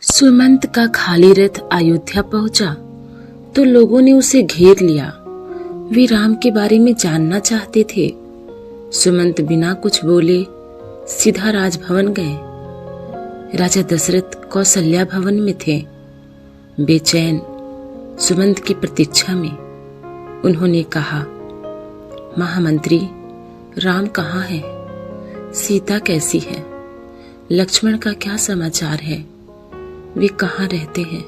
सुमंत का खाली रथ अयोध्या पहुंचा तो लोगों ने उसे घेर लिया। वे राम के बारे में जानना चाहते थे। सुमंत बिना कुछ बोले सीधा राजभवन गए। राजा दशरथ कौशल्या भवन में थे, बेचैन सुमंत की प्रतीक्षा में। उन्होंने कहा, महामंत्री, राम कहाँ है? सीता कैसी है? लक्ष्मण का क्या समाचार है? वे कहाँ रहते हैं?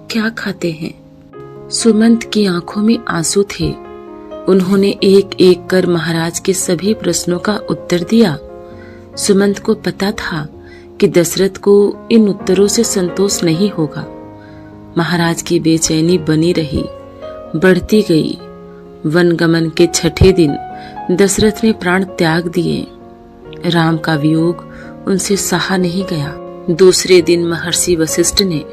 क्या खाते हैं? सुमंत की आंखों में आंसू थे। उन्होंने एक एक कर महाराज के सभी प्रश्नों का उत्तर दिया। सुमंत को पता था कि दशरथ को इन उत्तरों से संतोष नहीं होगा। महाराज की बेचैनी बनी रही, बढ़ती गई। वनगमन के छठे दिन दशरथ ने प्राण त्याग दिए। राम का वियोग उनसे सहा नहीं गया। दूसरे दिन महर्षि वशिष्ठ ने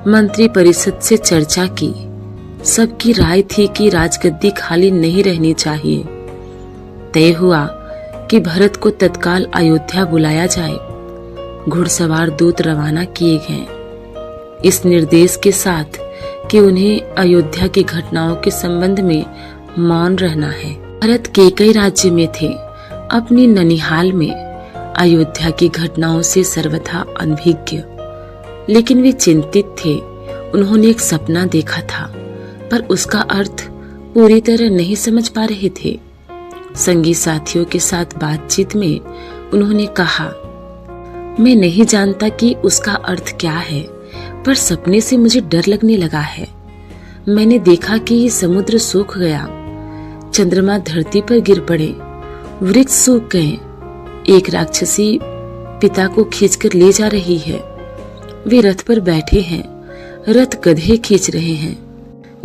मंत्री परिषद से चर्चा की। सबकी राय थी कि राजगद्दी खाली नहीं रहनी चाहिए। तय हुआ कि भरत को तत्काल अयोध्या बुलाया जाए। घुड़सवार दूत रवाना किए गए, इस निर्देश के साथ कि उन्हें अयोध्या की घटनाओं के संबंध में मौन रहना है। भरत कैकेयी राज्य में थे, अपनी ननिहाल में, अयोध्या की घटनाओं से सर्वथा अनभिज्ञ। लेकिन वे चिंतित थे। उन्होंने एक सपना देखा था, पर उसका अर्थ पूरी तरह नहीं समझ पा रहे थे। संगी साथियों के साथ बातचीत में उन्होंने कहा, मैं नहीं जानता कि उसका अर्थ क्या है, पर सपने से मुझे डर लगने लगा है। मैंने देखा कि ये समुद्र सूख गया, चंद्रमा धरती पर गिर पड़े, वृक्ष सूख गए। एक राक्षसी पिता को खींचकर ले जा रही है। वे रथ पर बैठे हैं, रथ गधे खींच रहे हैं।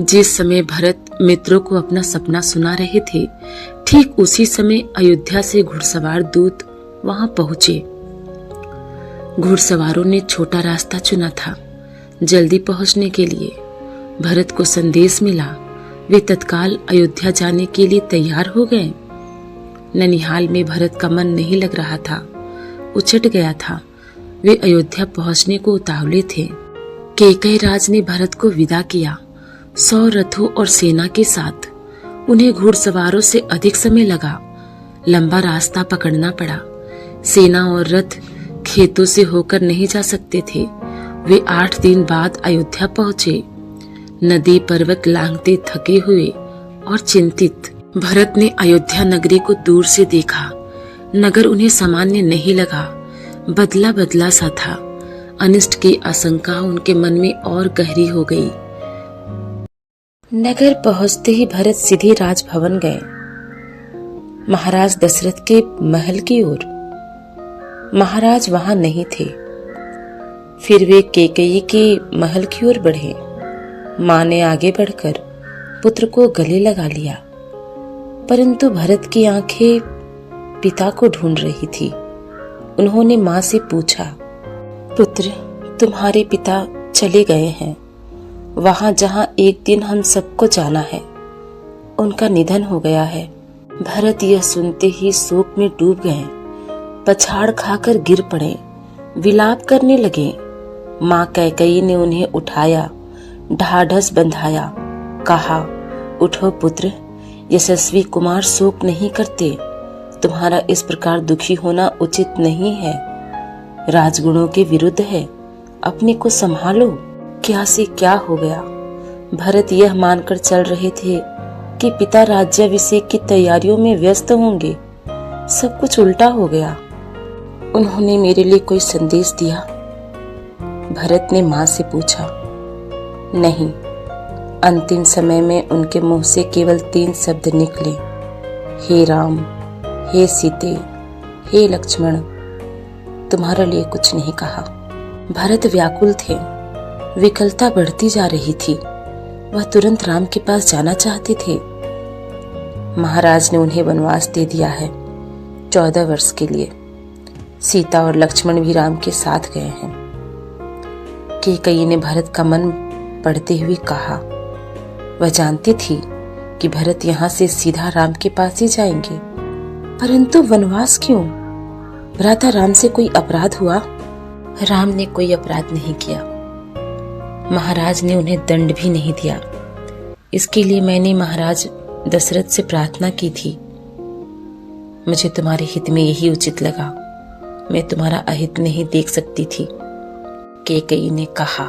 जिस समय भरत मित्रों को अपना सपना सुना रहे थे, ठीक उसी समय अयोध्या से घुड़सवार दूत वहां पहुंचे। घुड़सवारों ने छोटा रास्ता चुना था जल्दी पहुंचने के लिए। भरत को संदेश मिला। वे तत्काल अयोध्या जाने के लिए तैयार हो गए। ननिहाल में भरत का मन नहीं लग रहा था, उचट गया था। वे अयोध्या पहुंचने को उतावले थे। कैकेयी राज ने भरत को विदा किया, 100 रथों और सेना के साथ। उन्हें घुड़सवारों से अधिक समय लगा, लंबा रास्ता पकड़ना पड़ा। सेना और रथ खेतों से होकर नहीं जा सकते थे। वे 8 दिन बाद अयोध्या पहुंचे, नदी पर्वत लांघते थके हुए और चिंतित। भरत ने अयोध्या नगरी को दूर से देखा। नगर उन्हें सामान्य नहीं लगा, बदला बदला सा था। अनिष्ट की आशंका उनके मन में और गहरी हो गई। नगर पहुंचते ही भरत सीधे राजभवन गए, महाराज दशरथ के महल की ओर। महाराज वहां नहीं थे। फिर वे कैकेयी के महल की ओर बढ़े। मां ने आगे बढ़कर पुत्र को गले लगा लिया, परंतु भरत की आंखें पिता को ढूंढ रही थी। उन्होंने मां से पूछा, पुत्र, तुम्हारे पिता चले गए हैं वहां जहां एक दिन हम सबको जाना है। उनका निधन हो गया है। भरत यह सुनते ही शोक में डूब गए, पछाड़ खाकर गिर पड़े, विलाप करने लगे। मां कैकेयी ने उन्हें उठाया, ढाढ़स बंधाया, कहा, उठो पुत्र, यशस्वी कुमार शोक नहीं करते। तुम्हारा इस प्रकार दुखी होना उचित नहीं है, राजगुणों के विरुद्ध है। अपने को संभालो। क्या से क्या हो गया? भरत यह मानकर चल रहे थे कि पिता राज्याभिषेक की तैयारियों में व्यस्त होंगे। सब कुछ उल्टा हो गया। उन्होंने मेरे लिए कोई संदेश दिया? भरत ने मां से पूछा। नहीं। अंतिम समय में उनके मुंह से केवल 3 शब्द निकले, हे राम, हे सीते, हे लक्ष्मण। तुम्हारे लिए कुछ नहीं कहा। भरत व्याकुल थे। विकलता बढ़ती जा रही थी। वह तुरंत राम के पास जाना चाहते थे। महाराज ने उन्हें वनवास दे दिया है 14 वर्ष के लिए। सीता और लक्ष्मण भी राम के साथ गए हैं। कैकेयी ने भरत का मन पढ़ते हुए कहा। वह जानती थी कि भरत यहाँ से सीधा राम के पास ही जाएंगे, परंतु वनवास क्यों? भ्राता राम से कोई अपराध हुआ? राम ने कोई अपराध नहीं किया, महाराज ने उन्हें दंड भी नहीं दिया। इसके लिए मैंने महाराज दशरथ से प्रार्थना की थी। मुझे तुम्हारे हित में यही उचित लगा, मैं तुम्हारा अहित नहीं देख सकती थी। कैकेयी ने कहा।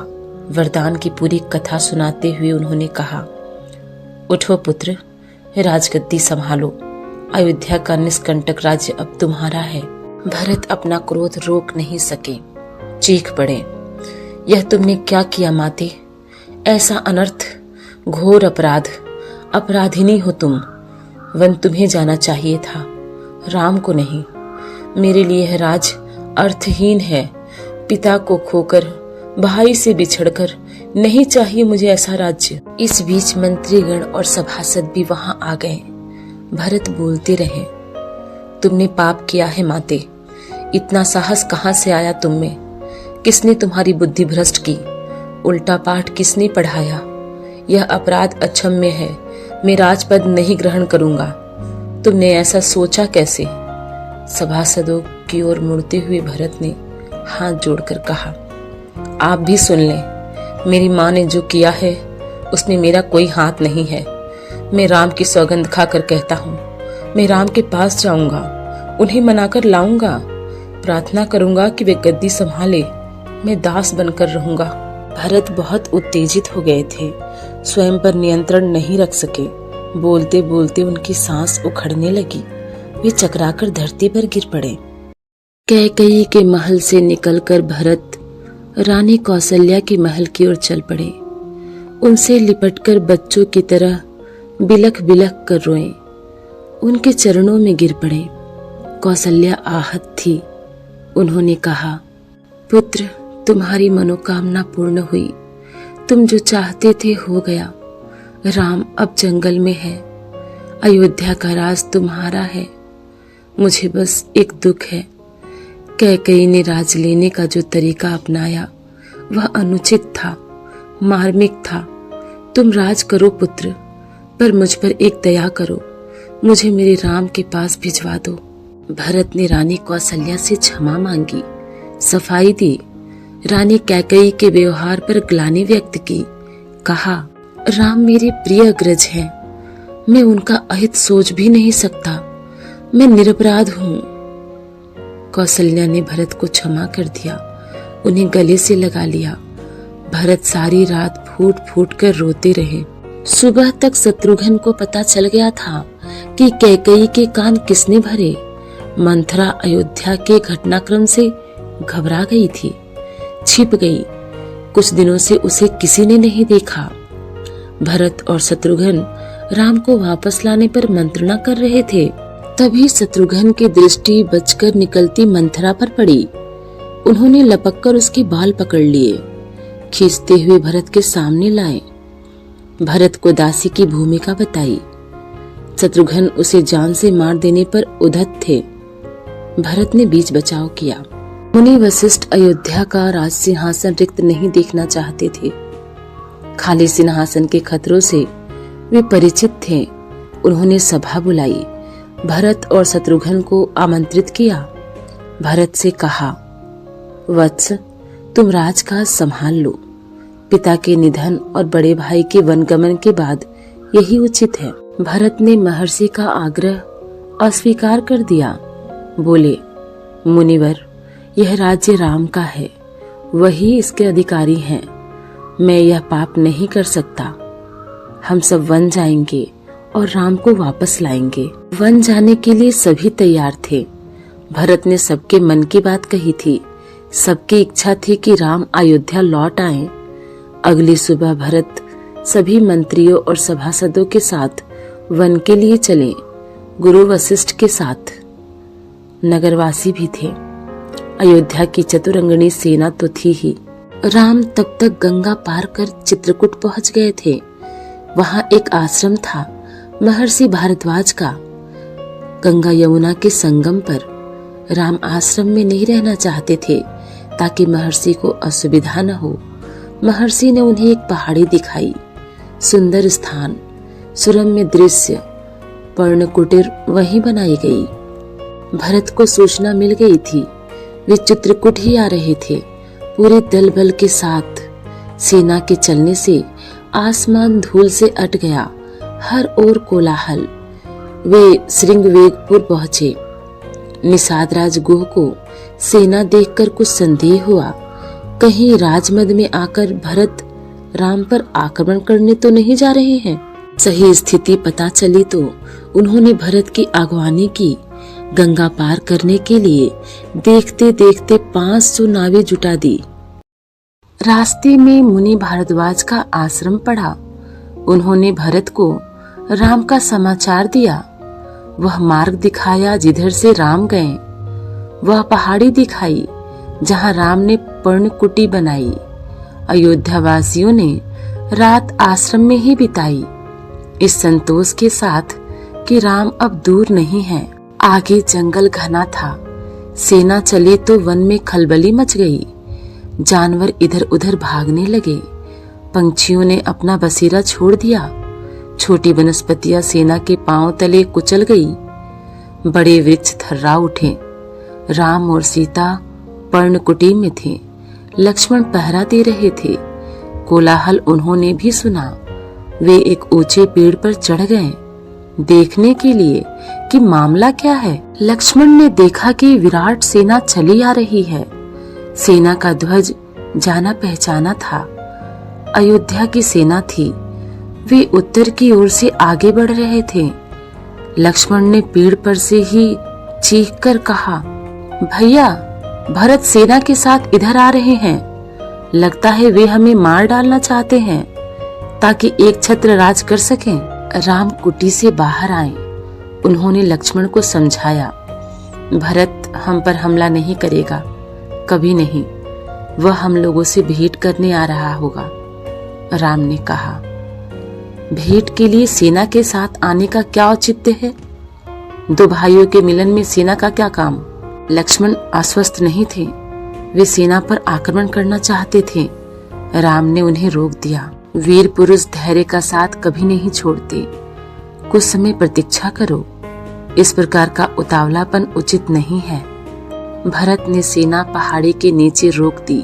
वरदान की पूरी कथा सुनाते हुए उन्होंने कहा, उठो पुत्र, राजगद्दी संभालो, अयोध्या का निष्कंटक राज्य अब तुम्हारा है। भरत अपना क्रोध रोक नहीं सके, चीख पड़े, यह तुमने क्या किया माते? ऐसा अनर्थ, घोर अपराध, अपराधिनी हो तुम। वन तुम्हें जाना चाहिए था, राम को नहीं। मेरे लिए यह राज अर्थहीन है। पिता को खोकर, भाई से बिछड़कर नहीं चाहिए मुझे ऐसा राज्य। इस बीच मंत्रीगण और सभासद भी वहां आ गए। भरत बोलते रहे, तुमने पाप किया है माते, इतना साहस कहां से आया तुम में? किसने तुम्हारी बुद्धि भ्रष्ट की? उल्टा पाठ किसने पढ़ाया? यह अपराध अक्षम्य है, मैं राजपद नहीं ग्रहण करूंगा। तुमने ऐसा सोचा कैसे? सभासदों की ओर मुड़ते हुए भरत ने हाथ जोड़कर कहा, आप भी सुन लें, मेरी माँ ने जो किया है उसमें मेरा कोई हाथ नहीं है। मैं राम की सौगंध खाकर कहता हूँ, मैं राम के पास जाऊंगा, उन्हें मनाकर लाऊंगा, प्रार्थना करूंगा कि वे गद्दी संभाले, मैं दास बनकर रहूंगा। भरत बहुत उत्तेजित हो गए थे, स्वयं पर नियंत्रण नहीं रख सके। बोलते बोलते उनकी सांस उखड़ने लगी, वे चकराकर धरती पर गिर पड़े। कैकेयी के महल से निकलकर भरत रानी कौशल्या के महल की ओर चल पड़े। उनसे लिपटकर बच्चों की तरह बिलख बिलख कर रोए, उनके चरणों में गिर पड़े। कौशल्या आहत थी। उन्होंने कहा, पुत्र, तुम्हारी मनोकामना पूर्ण हुई, तुम जो चाहते थे हो गया। राम अब जंगल में है, अयोध्या का राज तुम्हारा है। मुझे बस एक दुख है, कैकेयी ने राज लेने का जो तरीका अपनाया वह अनुचित था, मार्मिक था। तुम राज करो पुत्र, पर मुझ पर एक दया करो, मुझे मेरे राम के पास भिजवा दो। भरत ने रानी कौशल्या से क्षमा मांगी, सफाई दी। रानी कैकेयी के व्यवहार पर ग्लानि व्यक्त की। कहा, राम मेरे प्रिय अग्रज हैं, मैं उनका अहित सोच भी नहीं सकता, मैं निरपराध हूँ। कौशल्या ने भरत को क्षमा कर दिया, उन्हें गले से लगा लिया। भरत सारी रात फूट फूट कर रोते रहे। सुबह तक शत्रुघ्न को पता चल गया था कि कैकेयी के कान किसने भरे। मंथरा अयोध्या के घटनाक्रम से घबरा गई थी, छिप गई। कुछ दिनों से उसे किसी ने नहीं देखा। भरत और शत्रुघ्न राम को वापस लाने पर मंत्रणा कर रहे थे। तभी शत्रुघ्न की दृष्टि बचकर निकलती मंथरा पर पड़ी। उन्होंने लपककर उसके बाल पकड़ लिए, खींचते हुए भरत के सामने लाए। भरत को दासी की भूमिका बताई। शत्रुघ्न उसे जान से मार देने पर उद्धत थे। भरत ने बीच बचाव किया। मुनि वशिष्ठ अयोध्या का राज सिंहासन रिक्त नहीं देखना चाहते थे। खाली सिंहासन के खतरों से वे परिचित थे। उन्होंने सभा बुलाई, भरत और शत्रुघ्न को आमंत्रित किया। भरत से कहा, वत्स, तुम राजकाज संभाल लो। पिता के निधन और बड़े भाई के वनगमन के बाद यही उचित है। भरत ने महर्षि का आग्रह अस्वीकार कर दिया। बोले, मुनिवर, यह राज्य राम का है, वही इसके अधिकारी हैं। मैं यह पाप नहीं कर सकता। हम सब वन जाएंगे और राम को वापस लाएंगे। वन जाने के लिए सभी तैयार थे। भरत ने सबके मन की बात कही थी। सबकी इच्छा थी कि राम अयोध्या लौट आए। अगली सुबह भरत सभी मंत्रियों और सभासदों के साथ वन के लिए चले, गुरु वशिष्ठ के साथ। नगरवासी भी थे। अयोध्या की चतुरंगनी सेना तो थी ही। राम तब तक गंगा पार कर चित्रकूट पहुंच गए थे। वहां एक आश्रम था, महर्षि भारद्वाज का। गंगा यमुना के संगम पर। राम आश्रम में नहीं रहना चाहते थे ताकि महर्षि को असुविधा न हो। महर्षि ने उन्हें एक पहाड़ी दिखाई। सुंदर स्थान, सुरम्य दृश्य, पर्णकुटीर वहीं बनाई गई। भरत को सूचना मिल गई थी। वे चित्रकूट ही आ रहे थे। पूरे दल बल के साथ सेना के चलने से आसमान धूल से अट गया, हर ओर कोलाहल। वे श्रृंगवेगपुर पहुंचे। निषाद राज गुह को सेना देखकर कुछ संदेह हुआ, कहीं राजमद में आकर भरत राम पर आक्रमण करने तो नहीं जा रहे हैं। सही स्थिति पता चली तो उन्होंने भरत की अगवानी की। गंगा पार करने के लिए देखते देखते 500 नावें जुटा दी। रास्ते में मुनि भारद्वाज का आश्रम पड़ा। उन्होंने भरत को राम का समाचार दिया। वह मार्ग दिखाया जिधर से राम गए। वह पहाड़ी दिखाई जहां राम ने पर्णकुटी बनाई। अयोध्या वासियों ने रात आश्रम में ही बिताई, इस संतोष के साथ कि राम अब दूर नहीं है। आगे जंगल घना था। सेना चली तो वन में खलबली मच गई। जानवर इधर उधर भागने लगे। पंछियों ने अपना बसेरा छोड़ दिया। छोटी वनस्पतियां सेना के पांव तले कुचल गई। बड़े वृक्ष थर्रा उठे। राम और सीता पर्णकुटी में थे। लक्ष्मण पहरा दे रहे थे। कोलाहल उन्होंने भी सुना। वे एक ऊंचे पेड़ पर चढ़ गए देखने के लिए कि मामला क्या है। लक्ष्मण ने देखा कि विराट सेना चली आ रही है। सेना का ध्वज जाना पहचाना था। अयोध्या की सेना थी। वे उत्तर की ओर से आगे बढ़ रहे थे। लक्ष्मण ने पेड़ पर से ही चीखकर कहा, भैया, भरत सेना के साथ इधर आ रहे हैं। लगता है वे हमें मार डालना चाहते हैं ताकि एक छत्र राज कर सकें। राम कुटी से बाहर आए। उन्होंने लक्ष्मण को समझाया, भरत हम पर हमला नहीं करेगा, कभी नहीं। वह हम लोगों से भेंट करने आ रहा होगा। राम ने कहा, भेंट के लिए सेना के साथ आने का क्या औचित्य है? दो भाइयों के मिलन में सेना का क्या काम? लक्ष्मण आश्वस्त नहीं थे। वे सेना पर आक्रमण करना चाहते थे। राम ने उन्हें रोक दिया। वीर पुरुष धैर्य का साथ कभी नहीं छोड़ते। कुछ समय प्रतीक्षा करो। इस प्रकार का उतावलापन उचित नहीं है। भरत ने सेना पहाड़ी के नीचे रोक दी।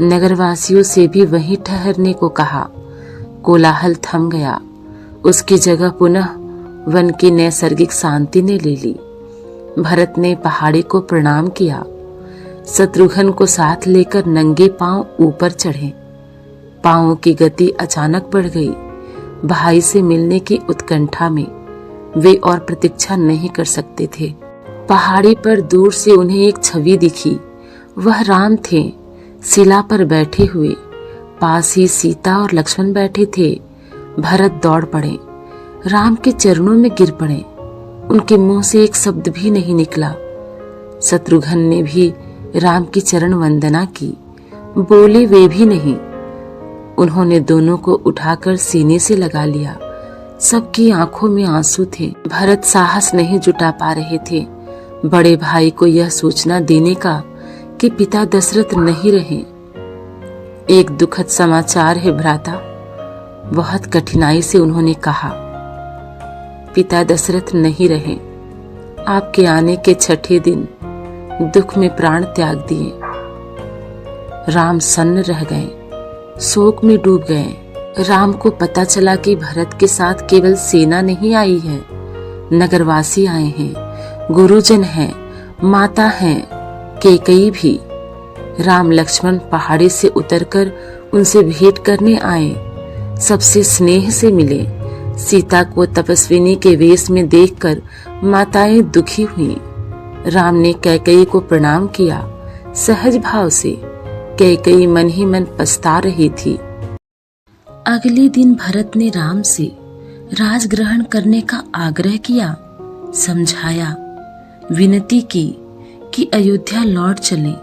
नगरवासियों से भी वहीं ठहरने को कहा। कोलाहल थम गया। उसकी जगह पुनः वन की नैसर्गिक शांति ने ले ली। भरत ने पहाड़ी को प्रणाम किया। शत्रुघ्न को साथ लेकर नंगे पांव ऊपर चढ़े। पांवों की गति अचानक बढ़ गई। भाई से मिलने की उत्कंठा में वे और प्रतीक्षा नहीं कर सकते थे। पहाड़ी पर दूर से उन्हें एक छवि दिखी। वह राम थे, शिला पर बैठे हुए। पास ही सीता और लक्ष्मण बैठे थे। भरत दौड़ पड़े, राम के चरणों में गिर पड़े। उनके मुंह से एक शब्द भी नहीं निकला। शत्रुघ्न ने भी राम की चरण वंदना की, बोले वे भी नहीं। उन्होंने दोनों को उठाकर सीने से लगा लिया। सबकी आंखों में आंसू थे। भरत साहस नहीं जुटा पा रहे थे बड़े भाई को यह सूचना देने का कि पिता दशरथ नहीं रहे। एक दुखद समाचार है भ्राता। बहुत कठिनाई से उन्होंने कहा, पिता दशरथ नहीं रहे। आपके आने के छठे दिन दुख में प्राण त्याग दिए। राम सन्न रह गए, शोक में डूब गए। राम को पता चला कि भरत के साथ केवल सेना नहीं आई है, नगरवासी आए हैं, गुरुजन हैं, माता हैं, कैकेयी भी। राम लक्ष्मण पहाड़ी से उतरकर उनसे भेंट करने आए, सबसे स्नेह से मिले। सीता को तपस्विनी के वेश में देखकर माताएं दुखी हुईं। राम ने कैकेयी को प्रणाम किया सहज भाव से। कैकेयी मन ही मन पछता रही थी। अगले दिन भरत ने राम से राज ग्रहण करने का आग्रह किया, समझाया, विनती की कि अयोध्या लौट चले।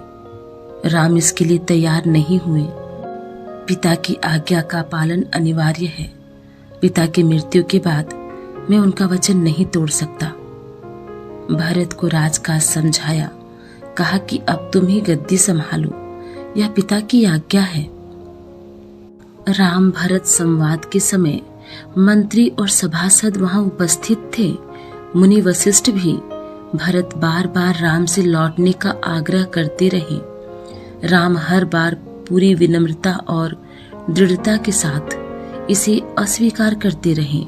राम इसके लिए तैयार नहीं हुए। पिता की आज्ञा का पालन अनिवार्य है। पिता की मृत्यु के बाद मैं उनका वचन नहीं तोड़ सकता। भरत को राजकाज समझाया, कहा कि अब तुम ही गद्दी संभालो, यह पिता की आज्ञा है। राम भरत संवाद के समय मंत्री और सभासद वहां उपस्थित थे। मुनि वशिष्ठ भी। भरत बार बार राम से लौटने का आग्रह करते रहे। राम हर बार पूरी विनम्रता और दृढ़ता के साथ इसे अस्वीकार करते रहे।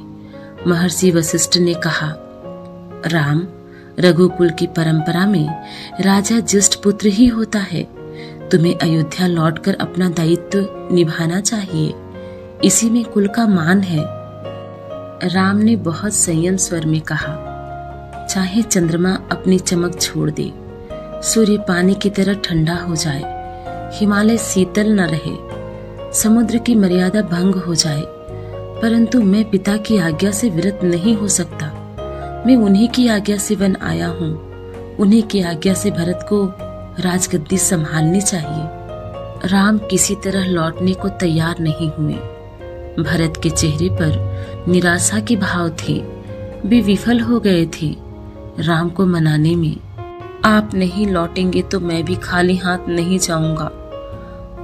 महर्षि वशिष्ठ ने कहा, राम, रघुकुल की परंपरा में राजा ज्येष्ठ पुत्र ही होता है। तुम्हें अयोध्या लौटकर अपना दायित्व निभाना चाहिए, इसी में कुल का मान है। राम ने बहुत संयम स्वर में कहा, चाहे चंद्रमा अपनी चमक छोड़ दे, सूर्य पानी की तरह ठंडा हो जाए, हिमालय शीतल न रहे, समुद्र की मर्यादा भंग हो जाए, परंतु मैं पिता की आज्ञा से विरत नहीं हो सकता। मैं उन्हीं की आज्ञा से वन आया हूँ, उन्हीं की आज्ञा से भरत को राजगद्दी संभालनी चाहिए। राम किसी तरह लौटने को तैयार नहीं हुए। भरत के चेहरे पर निराशा के भाव थे, वे विफल हो गए थे राम को मनाने में। आप नहीं लौटेंगे तो मैं भी खाली हाथ नहीं जाऊंगा।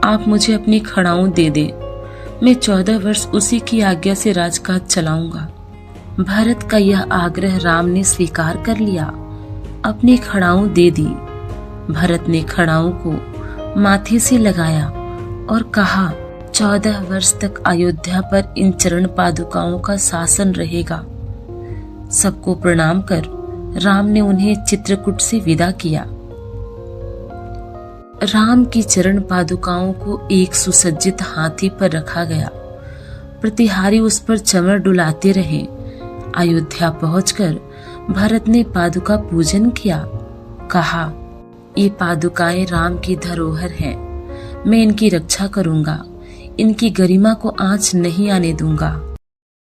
आप मुझे अपनी खड़ाऊं दे दे, मैं 14 वर्ष उसी की आज्ञा से राजकाज चलाऊंगा। भरत का यह आग्रह राम ने स्वीकार कर लिया, अपनी खड़ाऊं दे दी। भरत ने खड़ाऊं को माथे से लगाया और कहा, 14 वर्ष तक अयोध्या पर इन चरण पादुकाओं का शासन रहेगा। सबको प्रणाम कर राम ने उन्हें चित्रकूट से विदा किया। राम की चरण पादुकाओं को एक सुसज्जित हाथी पर रखा गया। प्रतिहारी उस पर चमर डुलाते रहे। अयोध्या पहुंचकर भरत ने पादुका पूजन किया। कहा, ये पादुकाएं राम की धरोहर हैं, मैं इनकी रक्षा करूंगा, इनकी गरिमा को आंच नहीं आने दूंगा।